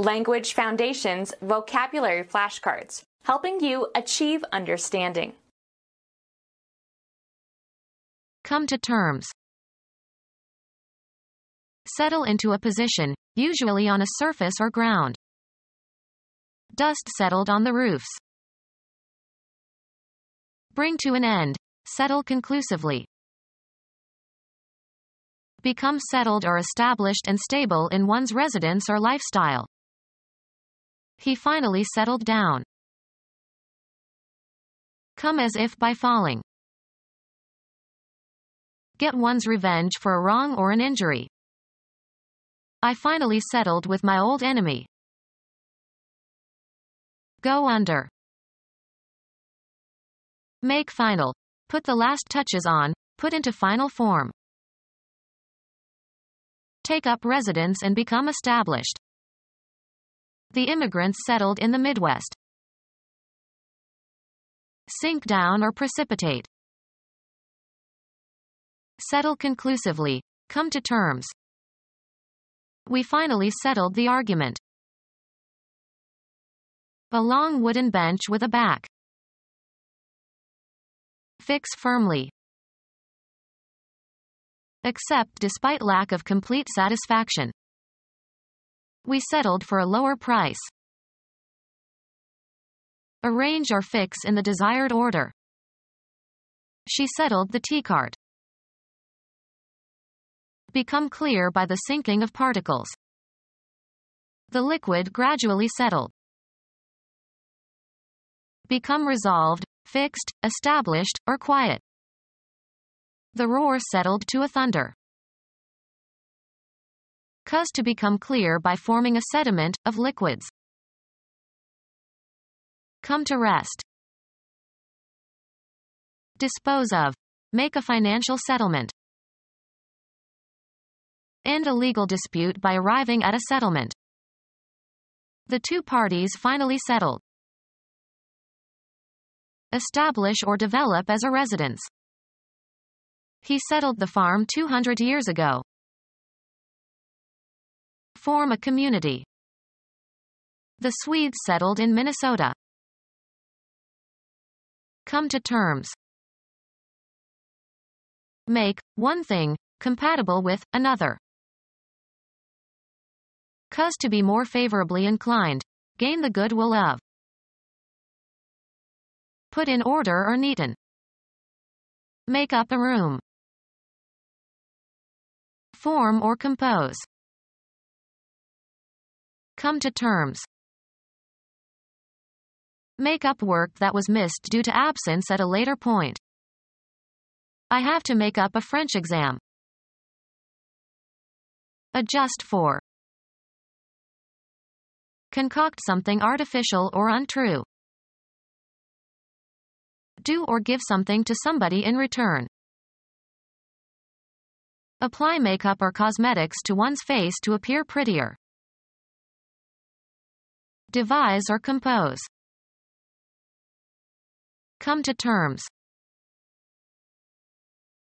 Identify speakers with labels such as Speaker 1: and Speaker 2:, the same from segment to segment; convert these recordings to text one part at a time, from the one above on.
Speaker 1: Language Foundations Vocabulary Flashcards, helping you achieve understanding.
Speaker 2: Come to terms. Settle into a position, usually on a surface or ground. Dust settled on the roofs. Bring to an end. Settle conclusively. Become settled or established and stable in one's residence or lifestyle. He finally settled down. Come as if by falling. Get one's revenge for a wrong or an injury. I finally settled with my old enemy. Go under. Make final. Put the last touches on, put into final form. Take up residence and become established. The immigrants settled in the Midwest. Sink down or precipitate. Settle conclusively. Come to terms. We finally settled the argument. A long wooden bench with a back. Fix firmly. Accept despite lack of complete satisfaction. We settled for a lower price. Arrange or fix in the desired order. She settled the tea cart. Become clear by the sinking of particles. The liquid gradually settled. Become resolved, fixed, established, or quiet. The roar settled to a thunder. Cause to become clear by forming a sediment of liquids. Come to rest. Dispose of. Make a financial settlement. End a legal dispute by arriving at a settlement. The two parties finally settled. Establish or develop as a residence. He settled the farm 200 years ago. Form a community. The Swedes settled in Minnesota. Come to terms. Make one thing compatible with another. Cause to be more favorably inclined. Gain the goodwill of. Put in order or neaten. Make up a room. Form or compose. Come to terms. Make up work that was missed due to absence at a later point. I have to make up a French exam. Adjust for. Concoct something artificial or untrue. Do or give something to somebody in return. Apply makeup or cosmetics to one's face to appear prettier. Devise or compose. Come to terms.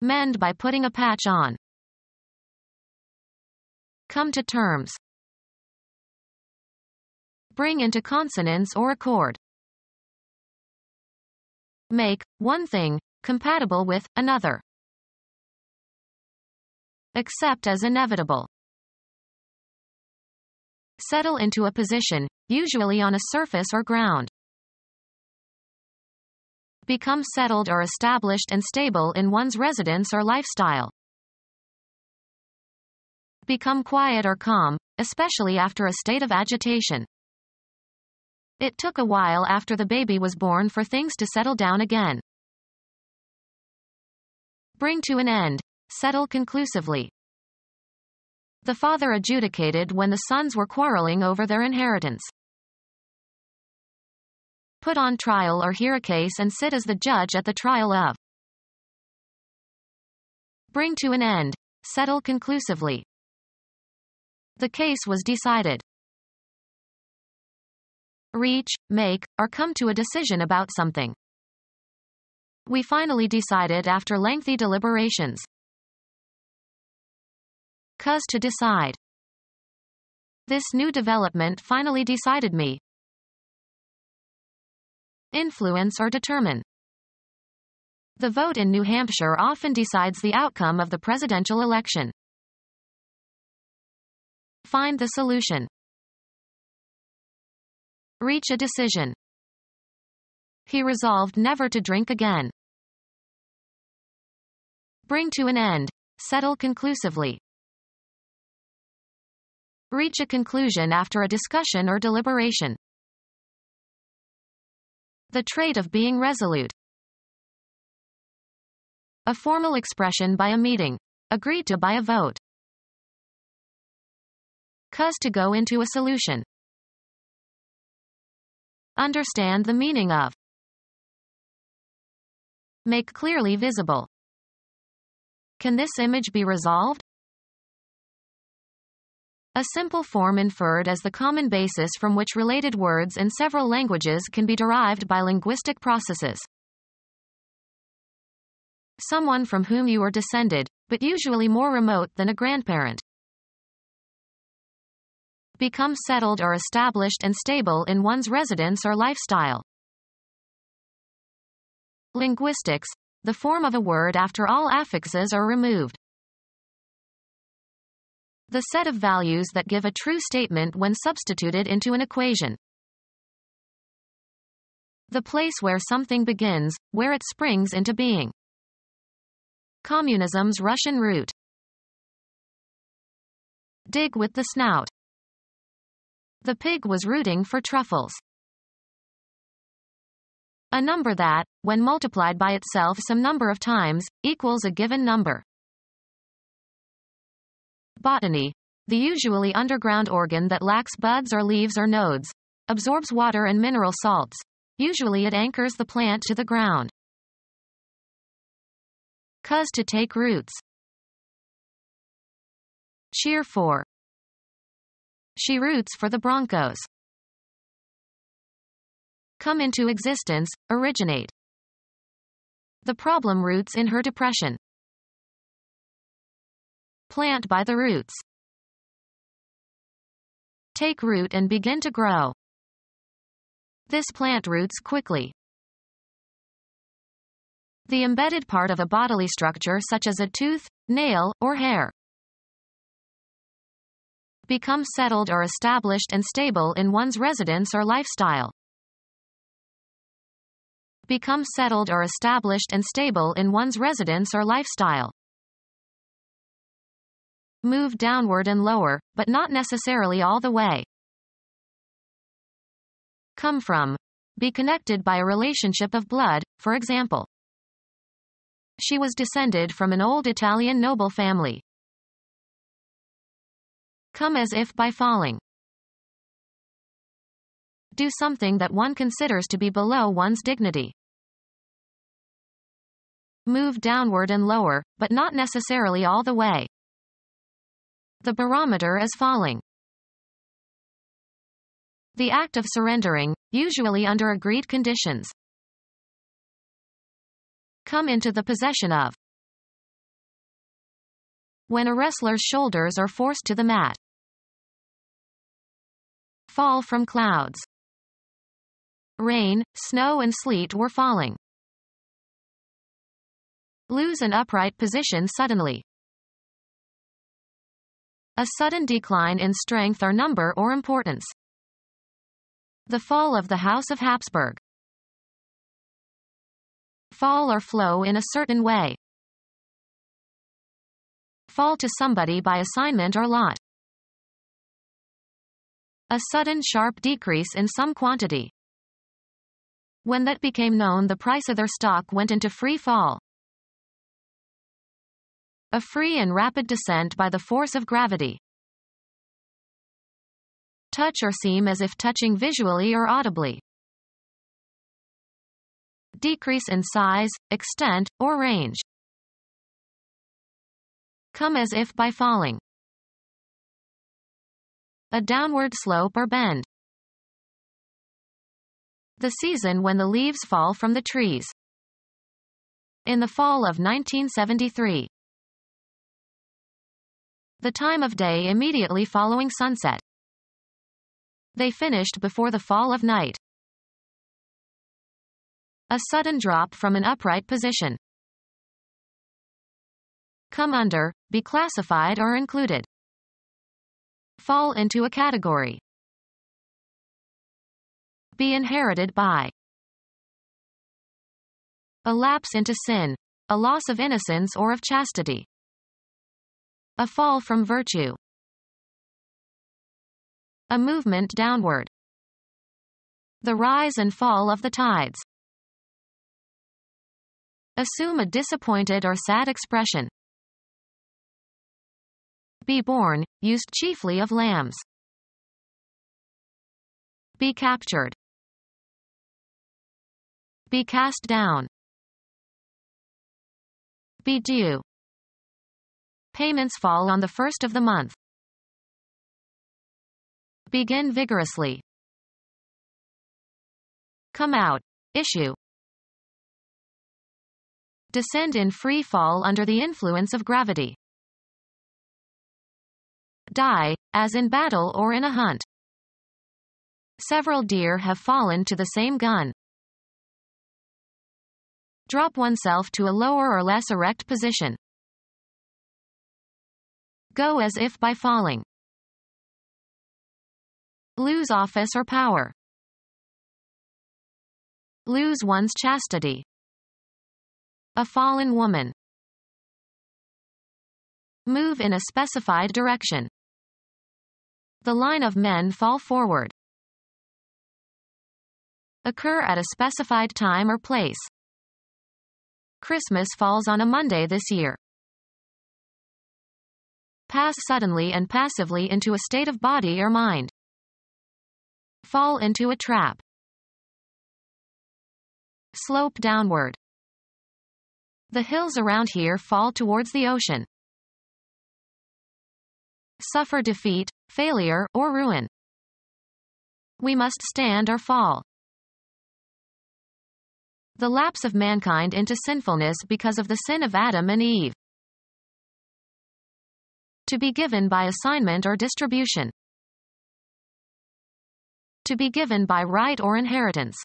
Speaker 2: Mend by putting a patch on. Come to terms. Bring into consonance or accord. Make one thing compatible with another. Accept as inevitable. Settle into a position, usually on a surface or ground. Become settled or established and stable in one's residence or lifestyle. Become quiet or calm, especially after a state of agitation. It took a while after the baby was born for things to settle down again. Bring to an end. Settle conclusively. The father adjudicated when the sons were quarreling over their inheritance. Put on trial or hear a case and sit as the judge at the trial of. Bring to an end. Settle conclusively. The case was decided. Reach, make, or come to a decision about something. We finally decided after lengthy deliberations. Cause to decide. This new development finally decided me. Influence or determine. The vote in New Hampshire often decides the outcome of the presidential election. Find the solution. Reach a decision. He resolved never to drink again. Bring to an end. Settle conclusively. Reach a conclusion after a discussion or deliberation. The trait of being resolute. A formal expression by a meeting. Agreed to by a vote. Cause to go into a solution. Understand the meaning of. Make clearly visible. Can this image be resolved? A simple form inferred as the common basis from which related words in several languages can be derived by linguistic processes. Someone from whom you are descended, but usually more remote than a grandparent. Become settled or established and stable in one's residence or lifestyle. Linguistics, the form of a word after all affixes are removed. The set of values that give a true statement when substituted into an equation. The place where something begins, where it springs into being. Communism's Russian root. Dig with the snout. The pig was rooting for truffles. A number that, when multiplied by itself some number of times, equals a given number. Botany, the usually underground organ that lacks buds or leaves or nodes, absorbs water and mineral salts. Usually it anchors the plant to the ground. Cause to take roots. Cheer for. She roots for the Broncos. Come into existence, originate. The problem roots in her depression. Plant by the roots. Take root and begin to grow. This plant roots quickly. The embedded part of a bodily structure such as a tooth, nail, or hair. Become settled or established and stable in one's residence or lifestyle. Become settled or established and stable in one's residence or lifestyle. Move downward and lower, but not necessarily all the way. Come from. Be connected by a relationship of blood, for example. She was descended from an old Italian noble family. Come as if by falling. Do something that one considers to be below one's dignity. Move downward and lower, but not necessarily all the way. The barometer is falling. The act of surrendering, usually under agreed conditions. Come into the possession of. When a wrestler's shoulders are forced to the mat. Fall from clouds. Rain, snow and sleet were falling. Lose an upright position suddenly. A sudden decline in strength or number or importance. The fall of the House of Habsburg. Fall or flow in a certain way. Fall to somebody by assignment or lot. A sudden sharp decrease in some quantity. When that became known, the price of their stock went into free fall. A free and rapid descent by the force of gravity. Touch or seem as if touching visually or audibly. Decrease in size, extent, or range. Come as if by falling. A downward slope or bend. The season when the leaves fall from the trees. In the fall of 1973. The time of day immediately following sunset. They finished before the fall of night. A sudden drop from an upright position. Come under, be classified or included. Fall into a category. Be inherited by. A lapse into sin, a loss of innocence or of chastity. A fall from virtue. A movement downward. The rise and fall of the tides. Assume a disappointed or sad expression. Be born, used chiefly of lambs. Be captured. Be cast down. Be due. Payments fall on the first of the month. Begin vigorously. Come out. Issue. Descend in free fall under the influence of gravity. Die, as in battle or in a hunt. Several deer have fallen to the same gun. Drop oneself to a lower or less erect position. Go as if by falling. Lose office or power. Lose one's chastity. A fallen woman. Move in a specified direction. The line of men fall forward. Occur at a specified time or place. Christmas falls on a Monday this year. Pass suddenly and passively into a state of body or mind. Fall into a trap. Slope downward. The hills around here fall towards the ocean. Suffer defeat, failure, or ruin. We must stand or fall. The lapse of mankind into sinfulness because of the sin of Adam and Eve. To be given by assignment or distribution. To be given by right or inheritance.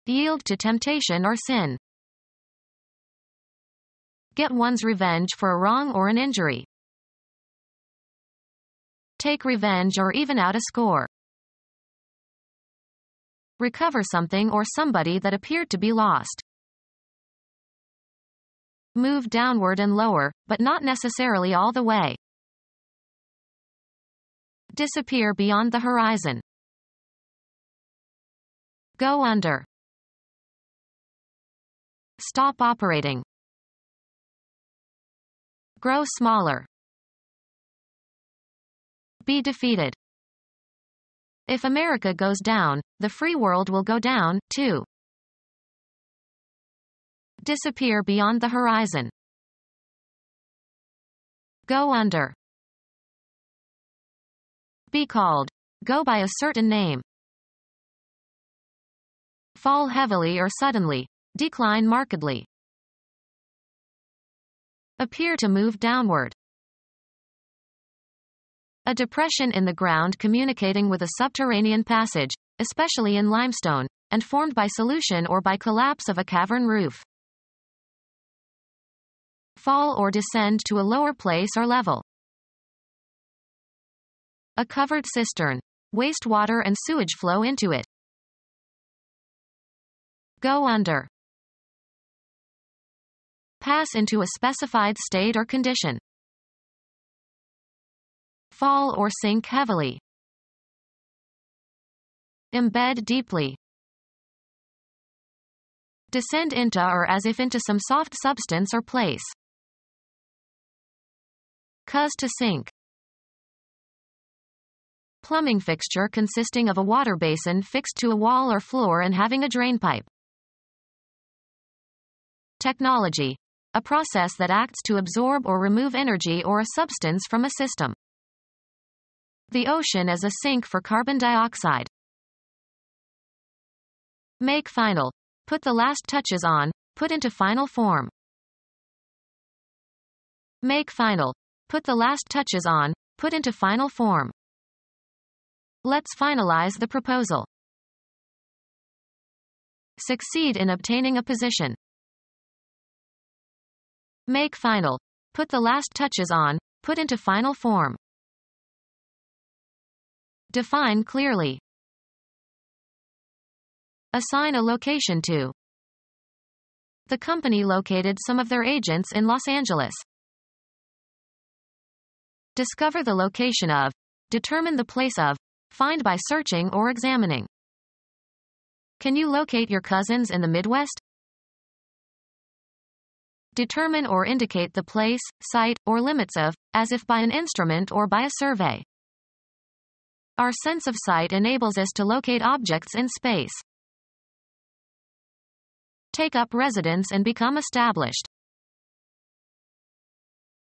Speaker 2: Yield to temptation or sin. Get one's revenge for a wrong or an injury. Take revenge or even out a score. Recover something or somebody that appeared to be lost. Move downward and lower, but not necessarily all the way. Disappear beyond the horizon. Go under. Stop operating. Grow smaller. Be defeated. If America goes down, the free world will go down, too. Disappear beyond the horizon. Go under. Be called. Go by a certain name. Fall heavily or suddenly. Decline markedly. Appear to move downward. A depression in the ground communicating with a subterranean passage, especially in limestone, and formed by solution or by collapse of a cavern roof. Fall or descend to a lower place or level. A covered cistern. Wastewater and sewage flow into it. Go under. Pass into a specified state or condition. Fall or sink heavily. Embed deeply. Descend into or as if into some soft substance or place. Cause to sink. Plumbing fixture consisting of a water basin fixed to a wall or floor and having a drain pipe. Technology. A process that acts to absorb or remove energy or a substance from a system. The ocean as a sink for carbon dioxide. Make final. Put the last touches on, put into final form. Make final. Put the last touches on, put into final form. Let's finalize the proposal. Succeed in obtaining a position. Make final. Put the last touches on, put into final form. Define clearly. Assign a location to. The company located some of their agents in Los Angeles. Discover the location of. Determine the place of. Find by searching or examining. Can you locate your cousins in the Midwest? Determine or indicate the place, site, or limits of, as if by an instrument or by a survey. Our sense of sight enables us to locate objects in space. Take up residence and become established.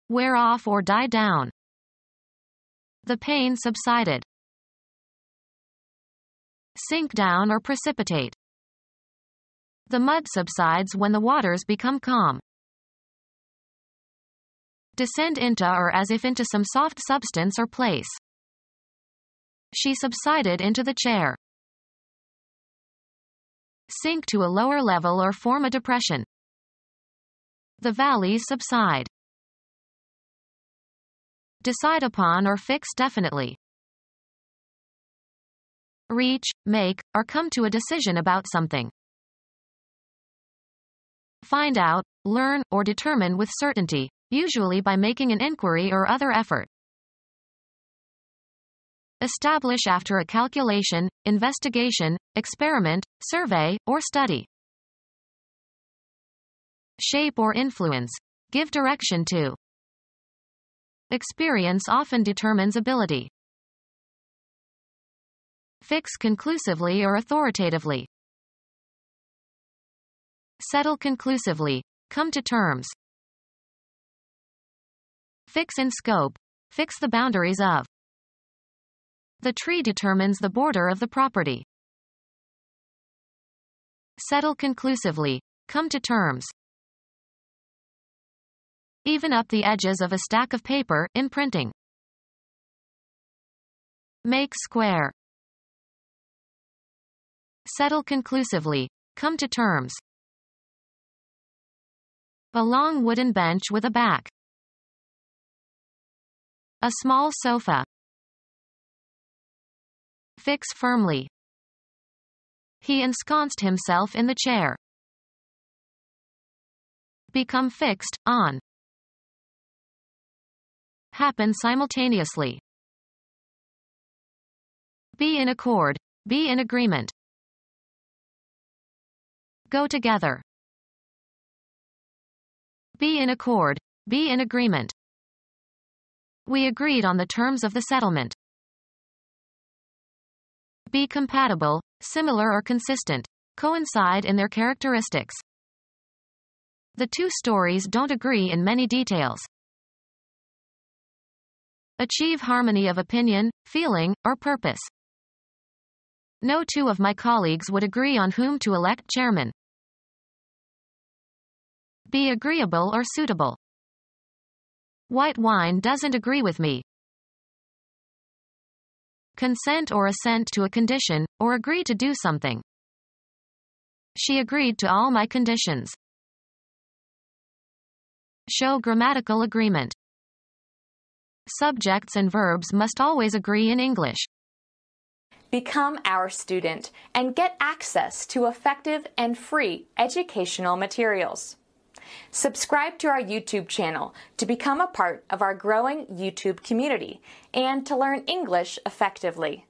Speaker 2: Wear off or die down. The pain subsided. Sink down or precipitate. The mud subsides when the waters become calm. Descend into or as if into some soft substance or place. She subsided into the chair. Sink to a lower level or form a depression. The valleys subside. Decide upon or fix definitely. Reach, make, or come to a decision about something. Find out, learn, or determine with certainty, usually by making an inquiry or other effort. Establish after a calculation, investigation, experiment, survey, or study. Shape or influence. Give direction to. Experience often determines ability. Fix conclusively or authoritatively. Settle conclusively. Come to terms. Fix in scope. Fix the boundaries of. The tree determines the border of the property. Settle conclusively. Come to terms. Even up the edges of a stack of paper, in printing. Make square. Settle conclusively. Come to terms. A long wooden bench with a back. A small sofa. Fix firmly. He ensconced himself in the chair. Become fixed, on. Happen simultaneously. Be in accord. Be in agreement. Go together. Be in accord. Be in agreement. We agreed on the terms of the settlement. Be compatible, similar or consistent. Coincide in their characteristics. The two stories don't agree in many details. Achieve harmony of opinion, feeling, or purpose. No two of my colleagues would agree on whom to elect chairman. Be agreeable or suitable. White wine doesn't agree with me. Consent or assent to a condition, or agree to do something. She agreed to all my conditions. Show grammatical agreement. Subjects and verbs must always agree in English.
Speaker 1: Become our student and get access to effective and free educational materials. Subscribe to our YouTube channel to become a part of our growing YouTube community and to learn English effectively.